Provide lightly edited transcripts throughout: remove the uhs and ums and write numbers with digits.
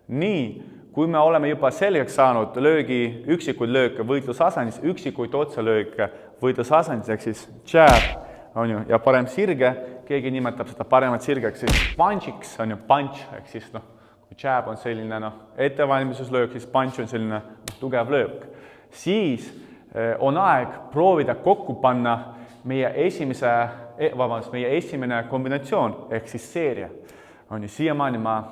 Nii, kui me oleme juba selgeks saanud üksikuid lööke võitlusasendis, üksikuid otsalööke võitlusasendis, ehk siis jab on ju, ja parem sirge, keegi nimetab seda paremat sirgeks, siis punchiks on ju punch, ehk siis kui jab on selline ettevalmistuslöök, siis punch on selline tugev löök. Siis on aeg proovida kokku panna meie esimene kombinatsioon, ehk siis seeria. On ju, siiamaani ma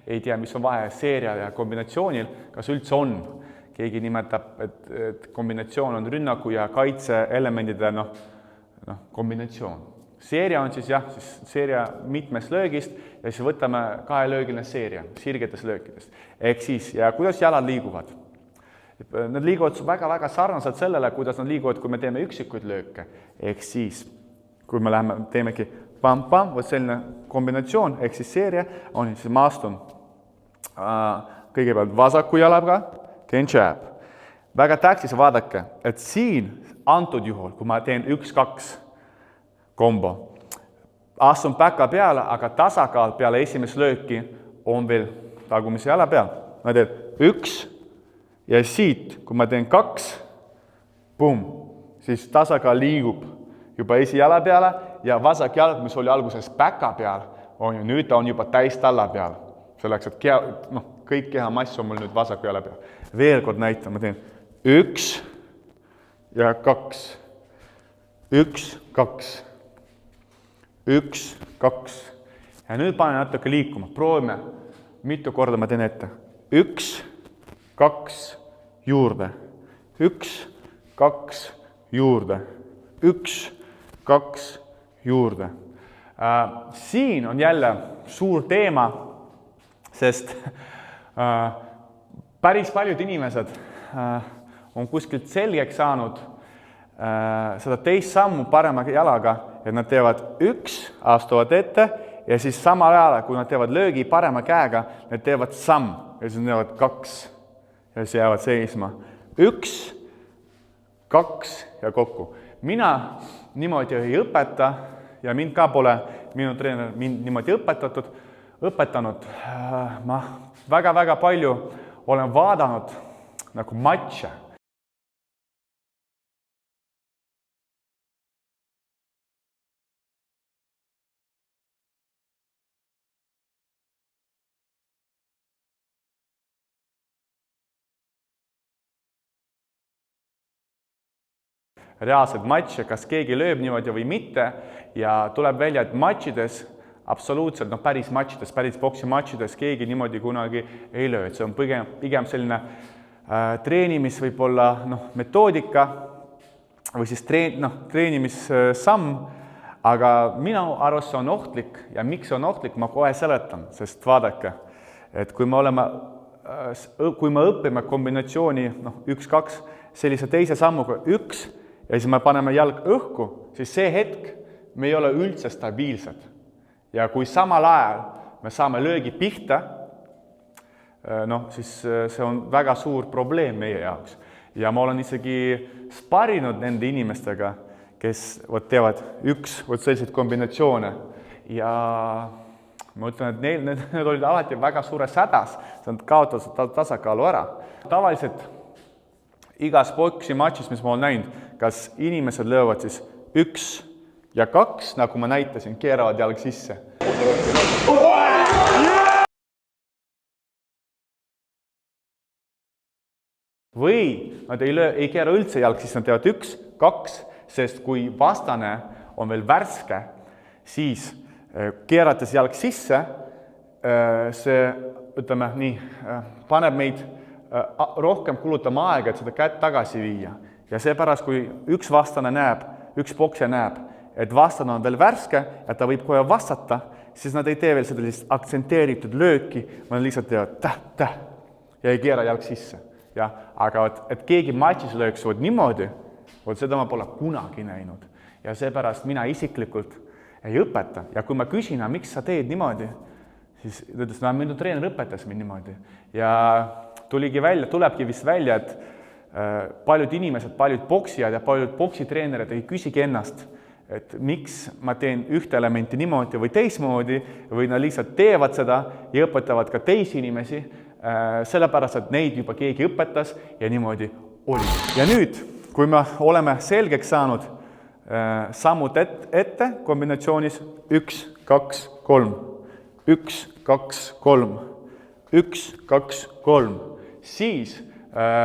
ei tea, mis on vahe seeria ja kombinatsioonil, kas üldse on. Keegi nimetab, et kombinatsioon on rünnaku ja kaitse elementide kombinatsioon. Seeria on siis seeria mitmest löögist ja siis võtame kahelöögiline seeria sirgetes löökidest. Ehk siis, ja kuidas jalad liiguvad? Nad liiguvad väga-väga sarnaselt sellele, kuidas nad liiguvad, kui me teeme üksikuid lööke. Ehk siis, kui me teemegi pam-pam, võt selline kombinatsioon, ehk siis seeria, on siis ma astun kõigepealt vasaku jalaga, teen jab. Väga tähtis vaadake, et siin antud juhul, kui ma teen 1-2 kombo, astun päka peale, aga tasakaal peale esimest lööki on veel tagumise jala peal. Ma teen 1 ja siit, kui ma teen 2, siis tasakaal liigub juba esijala peale ja vasak jalg, mis oli alguses päka peal, on ju, nüüd ta on juba täis talla peal. Selleks, et kõik kehamass on mul nüüd vasaku jala peal. Veel kord näitan, ma teen 1 ja 2. 1, 2. 1, 2. Ja nüüd panen natuke liikuma. Proovime, mitu korda ma teen ette. 1, 2, juurde. 1, 2, juurde. 1, 2 juurde. Siin on jälle suur teema, sest päris paljud inimesed on kuskilt selgeks saanud seda teist sammu parema jalaga, et nad teevad 1, astuvad ette ja siis samal ajal, kui nad teevad löögi parema käega, nad teevad samm ja siis nad teevad 2 ja siis jäävad seisma. 1, 2 ja kokku. Mina niimoodi ei õpeta ja mind ka pole minu treener mind niimoodi õpetanud. Ma väga-väga palju olen vaadanud nagu matše. Reaalsed matše, kas keegi lööb niimoodi või mitte ja tuleb välja, et matšides, absoluutselt, päris matšides, päris boksi matšides keegi niimoodi kunagi ei löö. See on pigem selline treenimis võib-olla metoodika või siis treenimissamm, aga minu arust see on ohtlik ja miks see on ohtlik, ma kohe seletan, sest vaadake, et kui me õpime kombinatsiooni 1-2 sellise teise sammuga 1, ja siis me paneme jalg õhku, siis see hetk me ei ole üldse stabiilsed. Ja kui samal ajal me saame löögi pihta, siis see on väga suur probleem meie jaoks. Ja ma olen isegi sparinud nende inimestega, kes teevad selliseid kombinatsioone. Ja ma ütlen, et need olid alati väga suures hädas, see on kaotatud tasakaalu ära. Tavaliselt igas boksi matšis, mis ma olen näinud, kas inimesed löövad siis 1 ja 2, nagu ma näitasin, keeravad jalg sisse. Või nad ei keera üldse jalg sisse, nad teevad 1, 2, sest kui vastane on veel värske, siis keerates jalg sisse, see, ütleme nii, paneb meid rohkem kulutama aega, et seda kätt tagasi viia. Ja seepärast, kui üks boksja näeb, et vastane on veel värske ja ta võib kohe vastata, siis nad ei tee veel seda aktsenteeritud lööki, nad lihtsalt teevad täh ja ei keera jalg sisse. Aga et keegi matšis lööks niimoodi, seda ma pole kunagi näinud. Ja seepärast mina isiklikult ei õpeta. Ja kui ma küsin, miks sa teed niimoodi, siis ta ütles, minu treener õpetas mind niimoodi. Ja tulebki vist välja, et paljud inimesed, paljud boksijad ja paljud boksitreenerid ei küsigi ennast, et miks ma teen ühte elementi niimoodi või teismoodi või nad lihtsalt teevad seda ja õpetavad ka teisi inimesi, sellepärast, et neid juba keegi õpetas ja niimoodi oli. Ja nüüd, kui me oleme selgeks saanud sammud ette kombinatsioonis 1, 2, 3, 1, 2, 3, 1, 2, 3, siis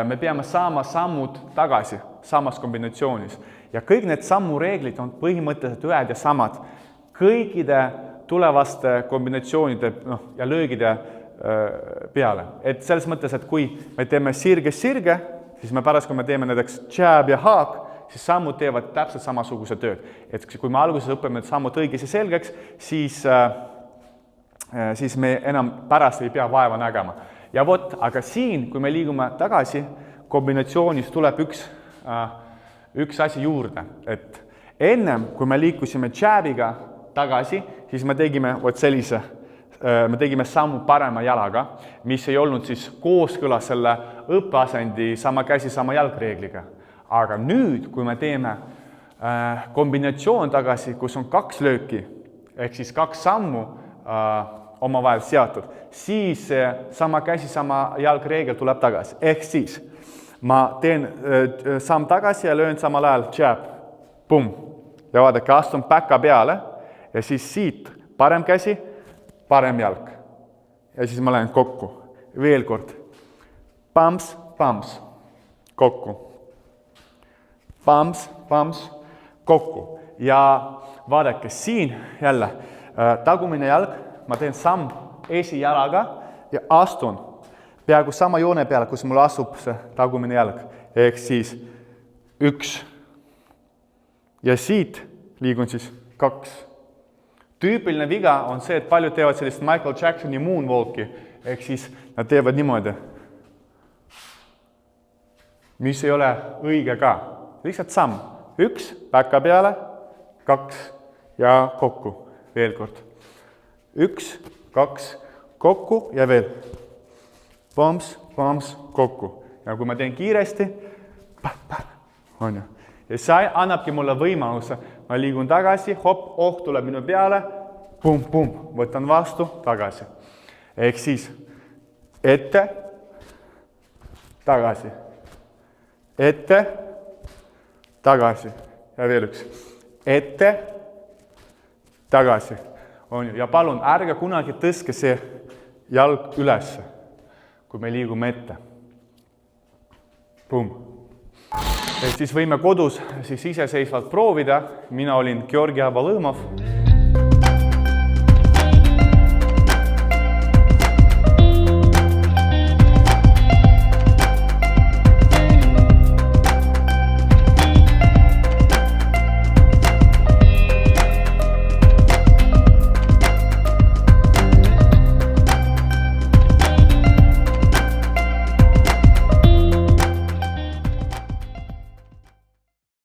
me peame saama sammud tagasi samas kombinatsioonis. Ja kõik need sammureeglid on põhimõtteliselt ühed ja samad kõikide tulevaste kombinatsioonide ja löögide peale. Et selles mõttes, et kui me teeme sirge, siis me pärast, kui me teeme näiteks jab ja haak, siis sammud teevad täpselt samasuguse tööd. Et kui me alguses õpime sammud õigesti selgeks, siis me enam pärast ei pea vaeva nägema. Ja vot, aga siin, kui me liigume tagasi, kombinatsioonis tuleb üks asi juurde, et ennem, kui me liikusime jabiga tagasi, siis me tegime sellise, me tegime sammu parema jalaga, mis ei olnud siis kooskõlas selle õppeasendi sama käsi, sama jalgreegliga. Aga nüüd, kui me teeme kombinatsioon tagasi, kus on 2 lööki, ehk siis 2 sammu omavahel seatud, siis sama käsi, sama jalgreegel tuleb tagasi. Ehk siis ma teen samm tagasi ja löön samal ajal jab, pum. Ja vaadake, astun päka peale ja siis siit parem käsi, parem jalg. Ja siis ma lähen kokku. Veel kord. Pams, pams, kokku. Pams, pams, kokku. Ja vaadake, siin jälle tagumine jalg, ma teen samm esijalaga ja astun peaaegu sama joone peale, kus mul asub see tagumine jalg. Ehk siis 1. Ja siit liigun siis 2. Tüüpiline viga on see, et paljud teevad sellist Michael Jacksoni moonwalki, ehk siis nad teevad niimoodi, mis ei ole õige ka. Lihtsalt samm. 1, päka peale, 2 ja kokku. Veel kord. 1, 2, kokku ja veel. Pams, pams, kokku. Ja kui ma teen kiiresti, on ju. Ja see annabki mulle võimaluse. Ma liigun tagasi, hopp, tuleb minu peale, pum, pum, võtan vastu, tagasi. Ehk siis ette, tagasi. Ette, tagasi. Ja veel 1. Ette, tagasi. On ju. Ja palun, ärge kunagi tõstke see jalg üles, kui me liigume ette. Pum. Et siis võime kodus siis iseseisvalt proovida. Mina olin Georgi Avalõmov.